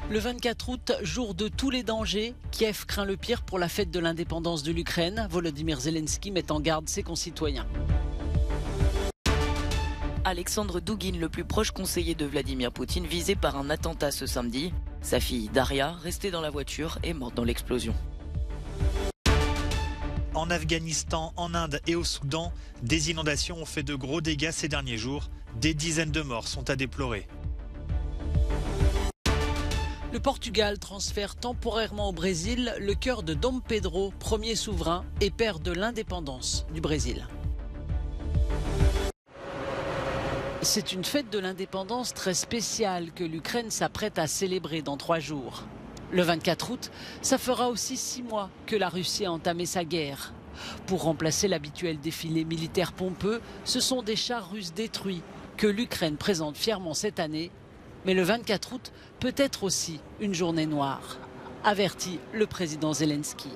Le 24 août, jour de tous les dangers, Kiev craint le pire pour la fête de l'indépendance de l'Ukraine. Volodymyr Zelensky met en garde ses concitoyens. Alexandre Douguine, le plus proche conseiller de Vladimir Poutine, visé par un attentat ce samedi. Sa fille Daria, restée dans la voiture, est morte dans l'explosion. En Afghanistan, en Inde et au Soudan, des inondations ont fait de gros dégâts ces derniers jours. Des dizaines de morts sont à déplorer. Le Portugal transfère temporairement au Brésil le cœur de Dom Pedro, premier souverain et père de l'indépendance du Brésil. C'est une fête de l'indépendance très spéciale que l'Ukraine s'apprête à célébrer dans 3 jours. Le 24 août, ça fera aussi 6 mois que la Russie a entamé sa guerre. Pour remplacer l'habituel défilé militaire pompeux, ce sont des chars russes détruits que l'Ukraine présente fièrement cette année. Mais le 24 août peut être aussi une journée noire, avertit le président Zelensky.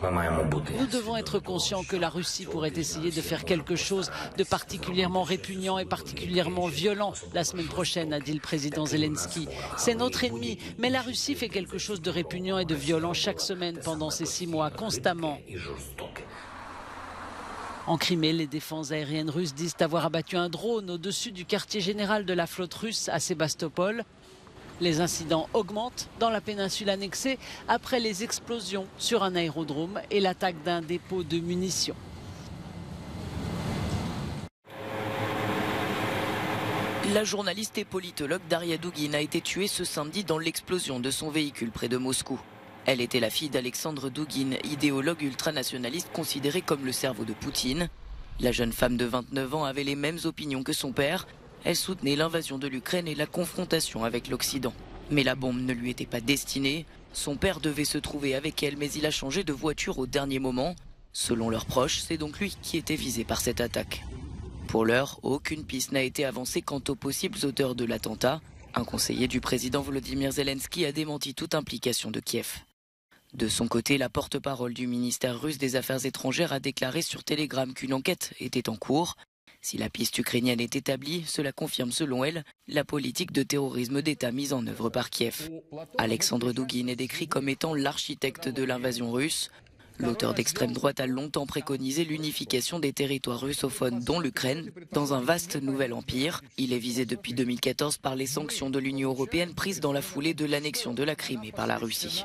Nous devons être conscients que la Russie pourrait essayer de faire quelque chose de particulièrement répugnant et particulièrement violent la semaine prochaine, a dit le président Zelensky. C'est notre ennemi, mais la Russie fait quelque chose de répugnant et de violent chaque semaine pendant ces 6 mois, constamment. En Crimée, les défenses aériennes russes disent avoir abattu un drone au-dessus du quartier général de la flotte russe à Sébastopol. Les incidents augmentent dans la péninsule annexée après les explosions sur un aérodrome et l'attaque d'un dépôt de munitions. La journaliste et politologue Daria Douguine a été tuée ce samedi dans l'explosion de son véhicule près de Moscou. Elle était la fille d'Alexandre Douguine, idéologue ultranationaliste considéré comme le cerveau de Poutine. La jeune femme de 29 ans avait les mêmes opinions que son père. Elle soutenait l'invasion de l'Ukraine et la confrontation avec l'Occident. Mais la bombe ne lui était pas destinée. Son père devait se trouver avec elle, mais il a changé de voiture au dernier moment. Selon leurs proches, c'est donc lui qui était visé par cette attaque. Pour l'heure, aucune piste n'a été avancée quant aux possibles auteurs de l'attentat. Un conseiller du président Volodymyr Zelensky a démenti toute implication de Kiev. De son côté, la porte-parole du ministère russe des Affaires étrangères a déclaré sur Telegram qu'une enquête était en cours. Si la piste ukrainienne est établie, cela confirme selon elle la politique de terrorisme d'État mise en œuvre par Kiev. Alexandre Douguine est décrit comme étant l'architecte de l'invasion russe. L'auteur d'extrême droite a longtemps préconisé l'unification des territoires russophones, dont l'Ukraine, dans un vaste nouvel empire. Il est visé depuis 2014 par les sanctions de l'Union européenne prises dans la foulée de l'annexion de la Crimée par la Russie.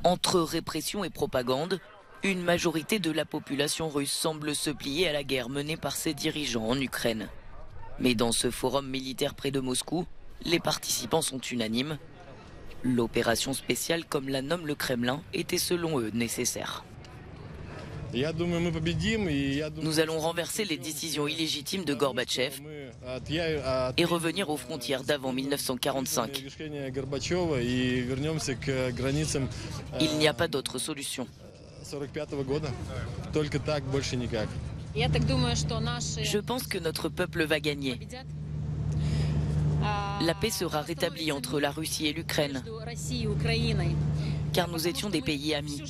Entre répression et propagande, une majorité de la population russe semble se plier à la guerre menée par ses dirigeants en Ukraine. Mais dans ce forum militaire près de Moscou, les participants sont unanimes. L'opération spéciale, comme la nomme le Kremlin, était selon eux nécessaire. Nous allons renverser les décisions illégitimes de Gorbatchev et revenir aux frontières d'avant 1945. Il n'y a pas d'autre solution. Je pense que notre peuple va gagner. La paix sera rétablie entre la Russie et l'Ukraine, car nous étions des pays amis.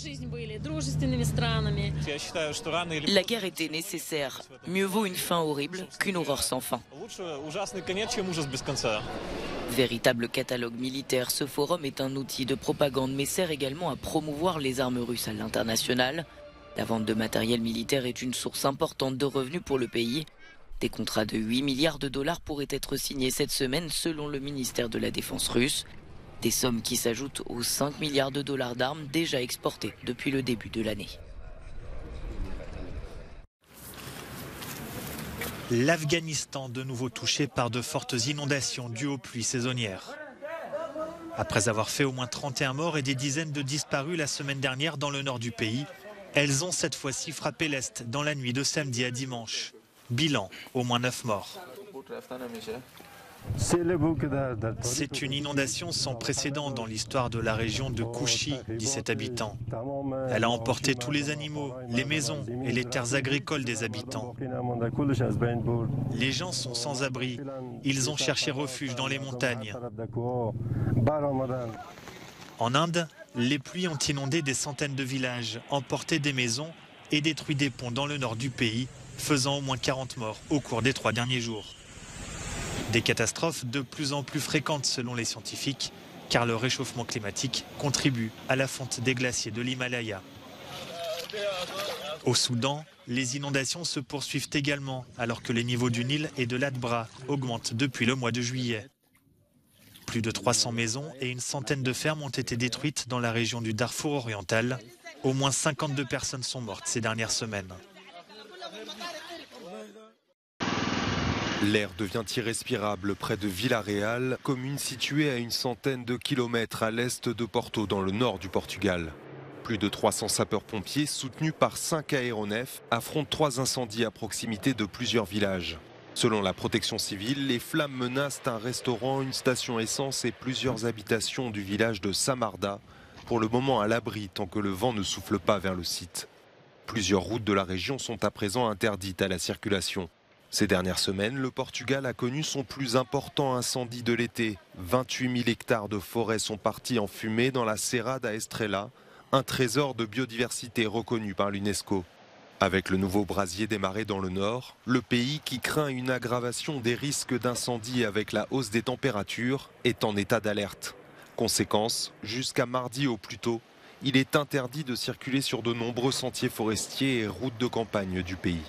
La guerre était nécessaire. Mieux vaut une fin horrible qu'une horreur sans fin. Véritable catalogue militaire, ce forum est un outil de propagande, mais sert également à promouvoir les armes russes à l'international. La vente de matériel militaire est une source importante de revenus pour le pays. Des contrats de 8 milliards de dollars pourraient être signés cette semaine selon le ministère de la Défense russe. Des sommes qui s'ajoutent aux 5 milliards de dollars d'armes déjà exportées depuis le début de l'année. L'Afghanistan de nouveau touché par de fortes inondations dues aux pluies saisonnières. Après avoir fait au moins 31 morts et des dizaines de disparus la semaine dernière dans le nord du pays, elles ont cette fois-ci frappé l'Est dans la nuit de samedi à dimanche. Bilan, au moins 9 morts. C'est une inondation sans précédent dans l'histoire de la région de Kouchi, dit cet habitant. Elle a emporté tous les animaux, les maisons et les terres agricoles des habitants. Les gens sont sans abri. Ils ont cherché refuge dans les montagnes. En Inde, les pluies ont inondé des centaines de villages, emporté des maisons et détruit des ponts dans le nord du pays, faisant au moins 40 morts au cours des 3 derniers jours. Des catastrophes de plus en plus fréquentes selon les scientifiques, car le réchauffement climatique contribue à la fonte des glaciers de l'Himalaya. Au Soudan, les inondations se poursuivent également, alors que les niveaux du Nil et de l'Atbara augmentent depuis le mois de juillet. Plus de 300 maisons et une centaine de fermes ont été détruites dans la région du Darfour oriental. Au moins 52 personnes sont mortes ces dernières semaines. L'air devient irrespirable près de Vila-Real, commune située à une centaine de kilomètres à l'est de Porto, dans le nord du Portugal. Plus de 300 sapeurs-pompiers, soutenus par 5 aéronefs, affrontent 3 incendies à proximité de plusieurs villages. Selon la protection civile, les flammes menacent un restaurant, une station essence et plusieurs habitations du village de Samarda, pour le moment à l'abri tant que le vent ne souffle pas vers le site. Plusieurs routes de la région sont à présent interdites à la circulation. Ces dernières semaines, le Portugal a connu son plus important incendie de l'été. 28 000 hectares de forêt sont partis en fumée dans la Serra da Estrela, un trésor de biodiversité reconnu par l'UNESCO. Avec le nouveau brasier démarré dans le nord, le pays qui craint une aggravation des risques d'incendie avec la hausse des températures est en état d'alerte. Conséquence, jusqu'à mardi au plus tôt, il est interdit de circuler sur de nombreux sentiers forestiers et routes de campagne du pays.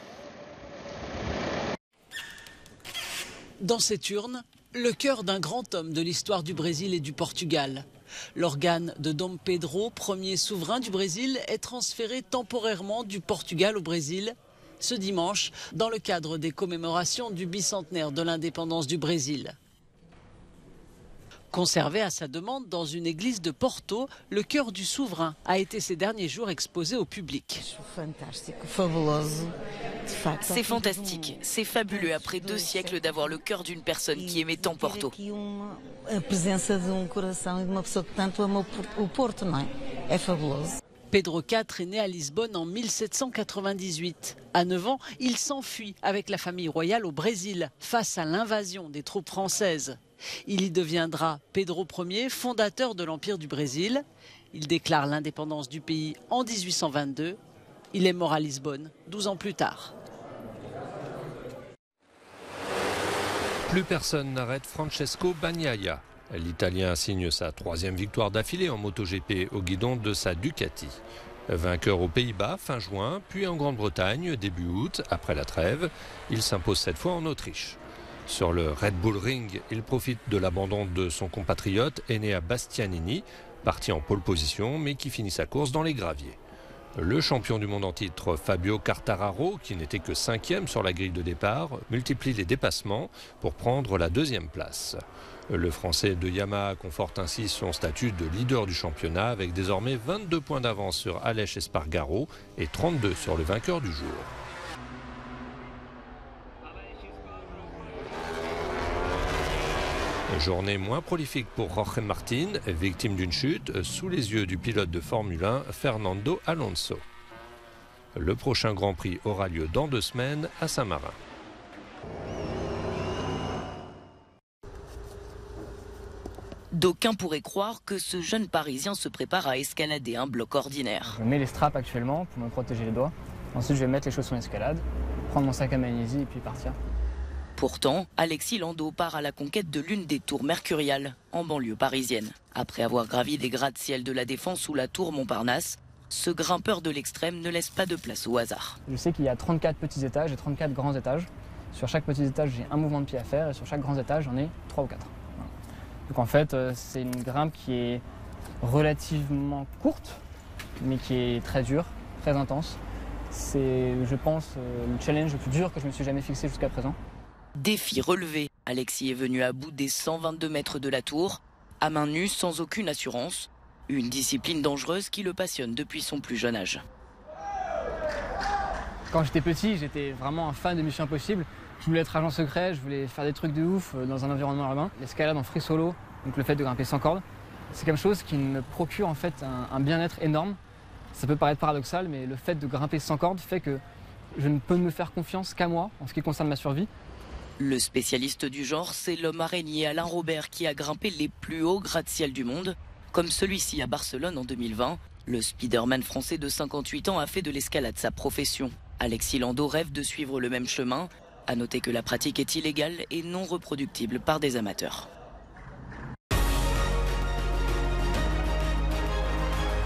Dans cette urne, le cœur d'un grand homme de l'histoire du Brésil et du Portugal. L'organe de Dom Pedro, premier souverain du Brésil, est transféré temporairement du Portugal au Brésil ce dimanche dans le cadre des commémorations du bicentenaire de l'indépendance du Brésil. Conservé à sa demande dans une église de Porto, le cœur du souverain a été ces derniers jours exposé au public. C'est fantastique, c'est fabuleux après 2 siècles d'avoir le cœur d'une personne qui aimait tant Porto. Pedro IV est né à Lisbonne en 1798. À 9 ans, il s'enfuit avec la famille royale au Brésil face à l'invasion des troupes françaises. Il y deviendra Pedro Ier, fondateur de l'Empire du Brésil. Il déclare l'indépendance du pays en 1822. Il est mort à Lisbonne 12 ans plus tard. Plus personne n'arrête Francesco Bagnaia. L'Italien signe sa 3e victoire d'affilée en MotoGP au guidon de sa Ducati. Vainqueur aux Pays-Bas fin juin, puis en Grande-Bretagne début août, après la trêve. Il s'impose cette fois en Autriche. Sur le Red Bull Ring, il profite de l'abandon de son compatriote Enea Bastianini, parti en pole position mais qui finit sa course dans les graviers. Le champion du monde en titre Fabio Quartararo, qui n'était que 5e sur la grille de départ, multiplie les dépassements pour prendre la 2e place. Le Français de Yamaha conforte ainsi son statut de leader du championnat avec désormais 22 points d'avance sur Aleix Espargaro et 32 sur le vainqueur du jour. Journée moins prolifique pour Jorge Martin, victime d'une chute sous les yeux du pilote de Formule 1 Fernando Alonso. Le prochain Grand Prix aura lieu dans 2 semaines à Saint-Marin. D'aucuns pourraient croire que ce jeune Parisien se prépare à escalader un bloc ordinaire. Je mets les straps actuellement pour me protéger les doigts. Ensuite, je vais mettre les chaussons escalade, prendre mon sac à magnésie et puis partir. Pourtant, Alexis Landau part à la conquête de l'une des tours mercuriales, en banlieue parisienne. Après avoir gravi des gratte-ciel de la Défense ou la tour Montparnasse, ce grimpeur de l'extrême ne laisse pas de place au hasard. Je sais qu'il y a 34 petits étages et 34 grands étages. Sur chaque petit étage, j'ai un mouvement de pied à faire et sur chaque grand étage, j'en ai 3 ou 4. Voilà. Donc en fait, c'est une grimpe qui est relativement courte, mais qui est très dure, très intense. C'est, je pense, le challenge le plus dur que je me suis jamais fixé jusqu'à présent. Défi relevé, Alexis est venu à bout des 122 mètres de la tour, à main nue, sans aucune assurance. Une discipline dangereuse qui le passionne depuis son plus jeune âge. Quand j'étais petit, j'étais vraiment un fan de Mission Impossible. Je voulais être agent secret, je voulais faire des trucs de ouf dans un environnement urbain. L'escalade en free solo, donc le fait de grimper sans corde, c'est quelque chose qui me procure en fait un bien-être énorme. Ça peut paraître paradoxal, mais le fait de grimper sans corde fait que je ne peux me faire confiance qu'à moi en ce qui concerne ma survie. Le spécialiste du genre, c'est l'homme araignée Alain Robert qui a grimpé les plus hauts gratte-ciel du monde, comme celui-ci à Barcelone en 2020. Le Spider-Man français de 58 ans a fait de l'escalade sa profession. Alexis Landau rêve de suivre le même chemin, À noter que la pratique est illégale et non reproductible par des amateurs.